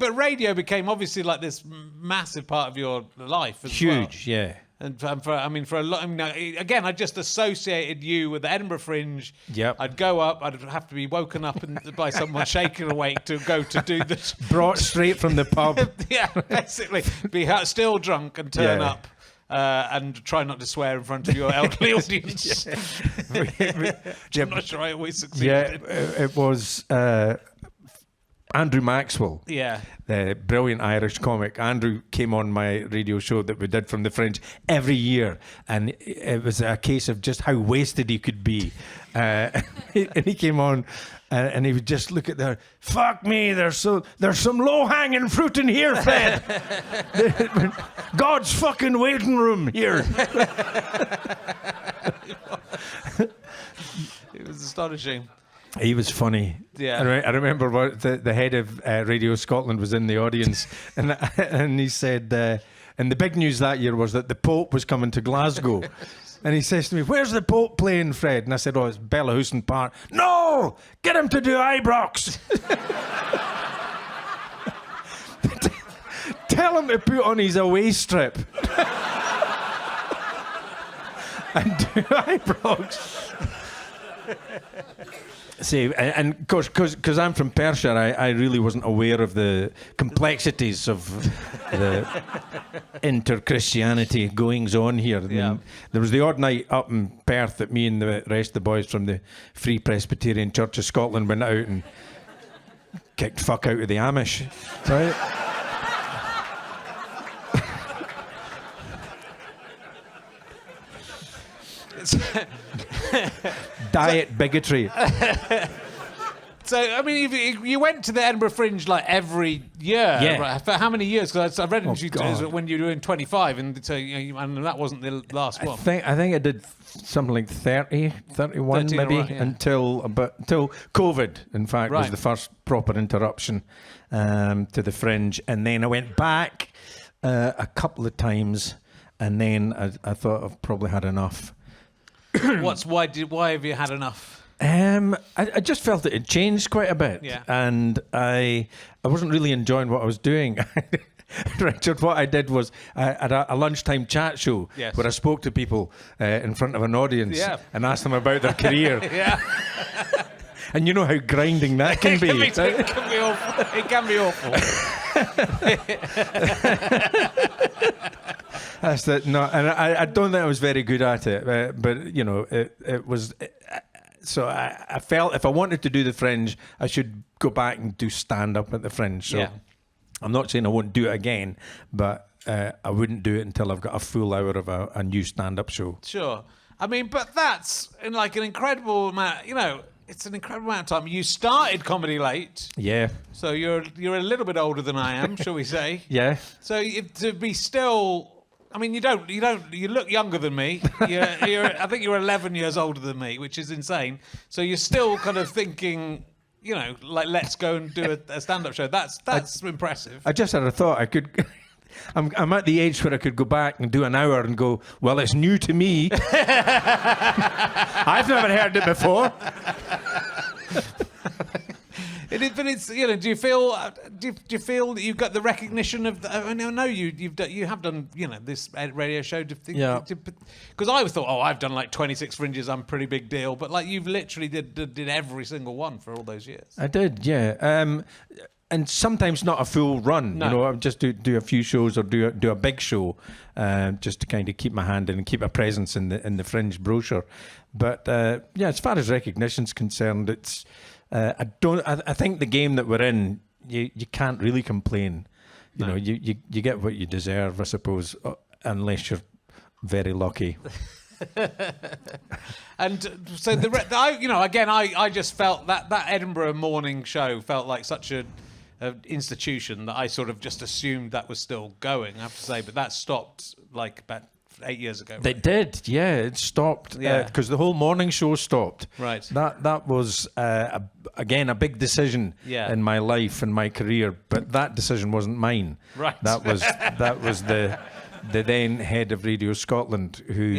but radio became obviously like this massive part of your life as Huge, well. yeah. And for a lot, again, I just associated you with the Edinburgh Fringe. Yep. I'd go up, I'd have to be woken up by someone shaken awake to go to do this. Brought straight from the pub. Yeah, basically. Be still drunk and turn up. And try not to swear in front of your elderly audience. I'm not sure I always succeeded. Yeah, it was Andrew Maxwell. Yeah. The brilliant Irish comic. Andrew came on my radio show that we did from the Fringe every year, and it was a case of just how wasted he could be. And he came on, and he would just look at there. Fuck me, there's some low-hanging fruit in here, Fred. God's fucking waiting room here. It was astonishing. He was funny. Yeah. I remember what the head of Radio Scotland was in the audience, and he said, and the big news that year was that the Pope was coming to Glasgow. And he says to me, "Where's the Pope playing, Fred?" And I said, "Oh, it's Bellahouston Park." "No! Get him to do Ibrox." Tell him to put on his away strip. And do Ibrox. See, and of course, because I'm from Perthshire, I really wasn't aware of the complexities of the inter-Christianity goings on here. Yeah. There was the odd night up in Perth that me and the rest of the boys from the Free Presbyterian Church of Scotland went out and kicked fuck out of the Amish. Right? Diet bigotry. So, I mean, you went to the Edinburgh Fringe like every year. Yeah. Right? For how many years? Because I read God. when you were doing 25, and so and that wasn't the last one. I think I did something like 30, 31 maybe, right, yeah. until COVID, in fact, was Right. the first proper interruption to the Fringe. And then I went back a couple of times, and then I thought I've probably had enough. Why have you had enough? I just felt it had changed quite a bit, Yeah. and I wasn't really enjoying what I was doing. Richard, what I did was I had a lunchtime chat show Yes. where I spoke to people in front of an audience and asked them about their career. Yeah. And you know how grinding that can be. It can be awful. It can be awful. That's it. No, and I don't think I was very good at it, but you know, it was. So I felt if I wanted to do the Fringe, I should go back and do stand up at the Fringe. So Yeah. I'm not saying I won't do it again, but I wouldn't do it until I've got a full hour of a new stand up show. Sure. I mean, but that's in like an incredible amount. You know, it's an incredible amount of time. You started comedy late, Yeah, so you're a little bit older than I am, shall we say? yeah. So to be still. I mean, you look younger than me. I think you're 11 years older than me, which is insane. So you're still kind of thinking, you know, like, let's go and do a stand-up show. That's impressive. I just had a thought. I could. I'm at the age where I could go back and do an hour and go, well, it's new to me. I've never heard it before. But it's, you know, do you feel that you've got the recognition of? I know you have done, you know, this radio show. Because I thought, I've done like 26 Fringes. I'm a pretty big deal. But like you've literally did every single one for all those years. I did, yeah. And sometimes not a full run. No. You know, I just do a few shows or do a big show, just to kind of keep my hand in and keep a presence in the Fringe brochure. But yeah, as far as recognition's concerned, it's. I think the game that we're in, you can't really complain. You know, you get what you deserve, I suppose, unless you're very lucky. And so I just felt that Edinburgh morning show felt like such a institution that I sort of just assumed that was still going, I have to say, but that stopped like about 8 years ago. Right? They did, yeah. It stopped because the whole morning show stopped. Right. That was again a big decision in my life and my career, but that decision wasn't mine. Right. That was the then head of Radio Scotland who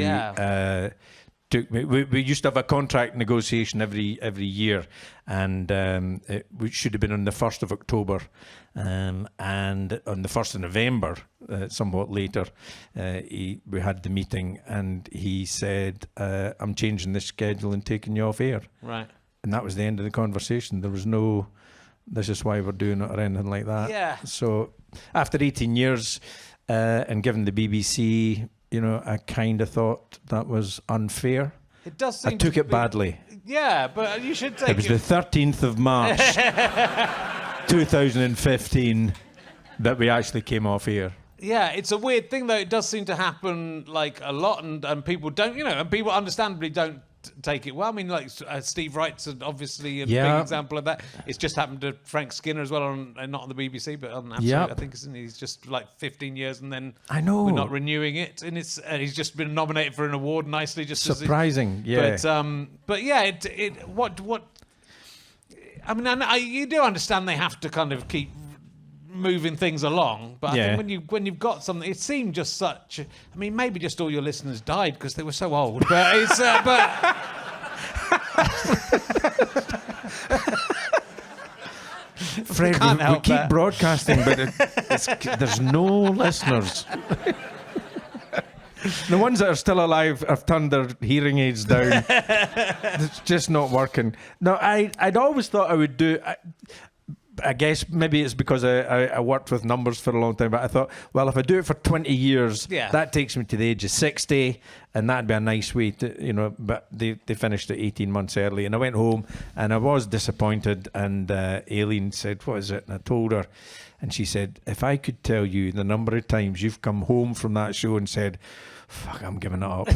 took me. We used to have a contract negotiation every year, and it should have been on the 1st of October, and on the 1st of November, somewhat later, we had the meeting, and he said, "I'm changing this schedule and taking you off air." Right. And that was the end of the conversation. There was no, "This is why we're doing it," or anything like that. Yeah. So after 18 years, and given the BBC, you know, I kind of thought that was unfair. It does seem I took it badly. Yeah, but you should take It was the 13th of March, 2015, that we actually came off air. Yeah, it's a weird thing though. It does seem to happen like a lot, and people don't, you know, and people understandably don't take it well. I mean, like Steve Wright's obviously a big example of that. It's just happened to Frank Skinner as well, not on the BBC, but on Absolute, I think, isn't he? He's just like 15 years, and then I know we're not renewing it, and he's just been nominated for an award nicely. Just surprising, But yeah, what? I mean, you do understand they have to kind of keep moving things along, but I think when you've got something, it seemed just such. I mean, maybe just all your listeners died because they were so old, but it's Fred, we keep broadcasting, but there's no listeners. The ones that are still alive have turned their hearing aids down. It's just not working. No, I'd always thought I would do. I guess maybe it's because I worked with numbers for a long time, but I thought, well, if I do it for 20 years, that takes me to the age of 60, and that'd be a nice way to, you know, but they finished it 18 months early, and I went home, and I was disappointed, and Aileen said, "What is it?" And I told her, and she said, "If I could tell you the number of times you've come home from that show and said, 'Fuck, I'm giving it up.'"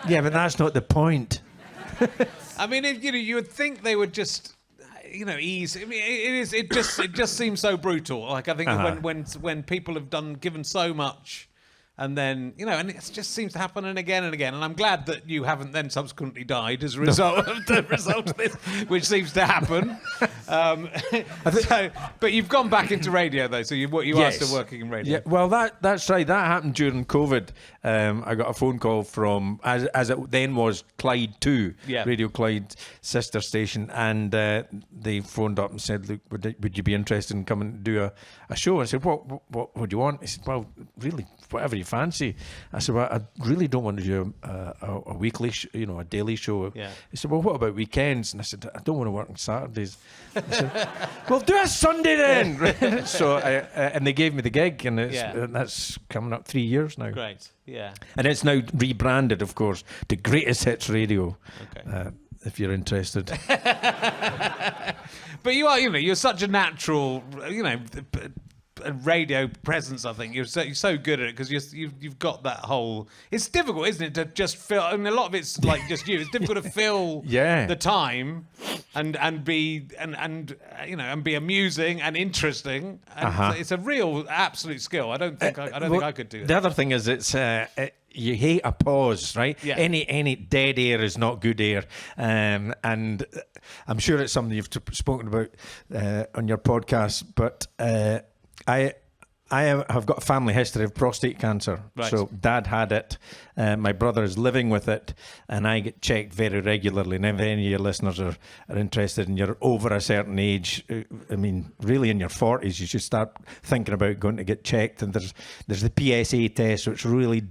Yeah, but that's not the point. I mean, you would think they would just, you know, ease. I mean, it just seems so brutal. Like, I think when people have given so much, and then, you know, and it just seems to happen and again. And I'm glad that you haven't then subsequently died as a result of this, which seems to happen. But you've gone back into radio though, so you are still working in radio. Yeah, well, that's right. That happened during COVID. I got a phone call from, as it then was, Clyde 2, Radio Clyde sister station, and they phoned up and said, "Look, would you be interested in coming to do a show?" I said, "What would you want?" He said, "Well, really, whatever you fancy." I said, "Well, I really don't want to do a weekly, a daily show." Yeah. He said, "Well, what about weekends?" And I said, "I don't want to work on Saturdays." I said, "Well, do a Sunday then." So and they gave me the gig, and that's coming up 3 years now. Great, yeah. And it's now rebranded, of course, to Greatest Hits Radio. Okay. If you're interested. But you're such a natural, a radio presence. I think you're so good at it because you've got that whole. It's difficult, isn't it, to just fill? I mean, a lot of it's like just you. It's difficult to fill the time and be be amusing and interesting. And it's a real absolute skill. I don't think I could do that. The other thing is you hate a pause, right? Yeah. Any dead air is not good air, and I'm sure it's something you've spoken about on your podcast, but. I have got a family history of prostate cancer. Right. So Dad had it. My brother is living with it, and I get checked very regularly. And if any of your listeners are interested and you're over a certain age, I mean, really in your 40s, you should start thinking about going to get checked. And there's the PSA test, which really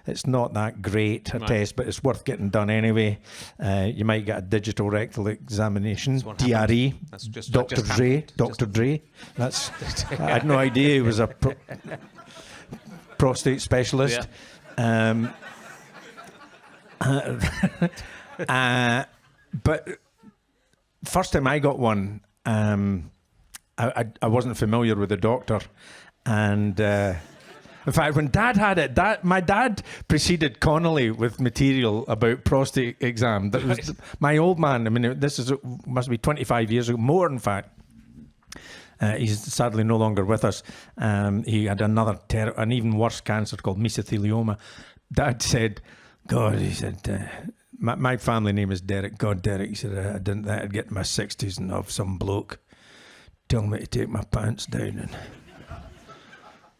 it's not that great a test, but it's worth getting done anyway. You might get a digital rectal examination, DRE. That's just Dr. Dre. Dr. Dre. That's I had no idea he was a prostate specialist. Yeah. But first time I got one, I wasn't familiar with the doctor, and in fact, when Dad had it, my dad preceded Connolly with material about prostate exam. That was my old man. I mean, must be 25 years ago, more in fact. He's sadly no longer with us. He had an even worse cancer called mesothelioma. Dad said, he said, my family name is Derek. God, Derek, he said, I didn't think I'd get to my 60s and have some bloke tell me to take my pants down. And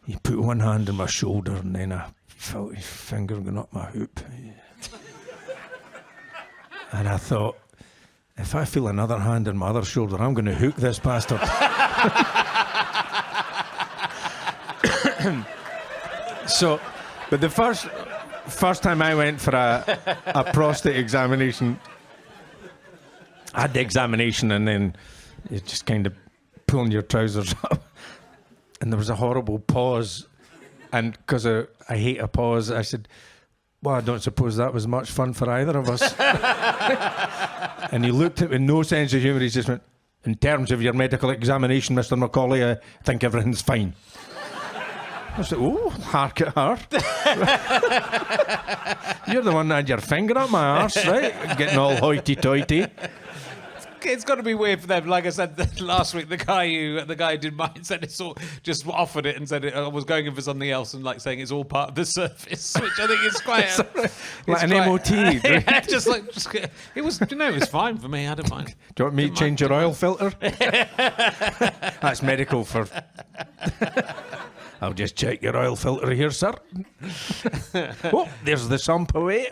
he put one hand on my shoulder, and then I felt his finger going up my hoop. And I thought, if I feel another hand on my other shoulder, I'm going to hook this bastard. So, but the first time I went for a prostate examination, I had the examination and then you're just kind of pulling your trousers up. And there was a horrible pause. And because I hate a pause, I said, well, I don't suppose that was much fun for either of us. And he looked at me with no sense of humour. He just went, in terms of your medical examination, Mr. MacAulay, I think everything's fine. I said, oh, hark at her. You're the one that had your finger up my arse, right? Getting all hoity-toity. It's got to be weird for them. Like I said last week, the guy who did mine said it's all, just offered it and said I was going in for something else and like saying it's all part of the service, which I think is quite like an MOT. Yeah, just it was. You know, it was fine for me. I don't mind. Do you want me to change your oil filter? That's medical for. I'll just check your oil filter here, sir. Oh, there's the sump away.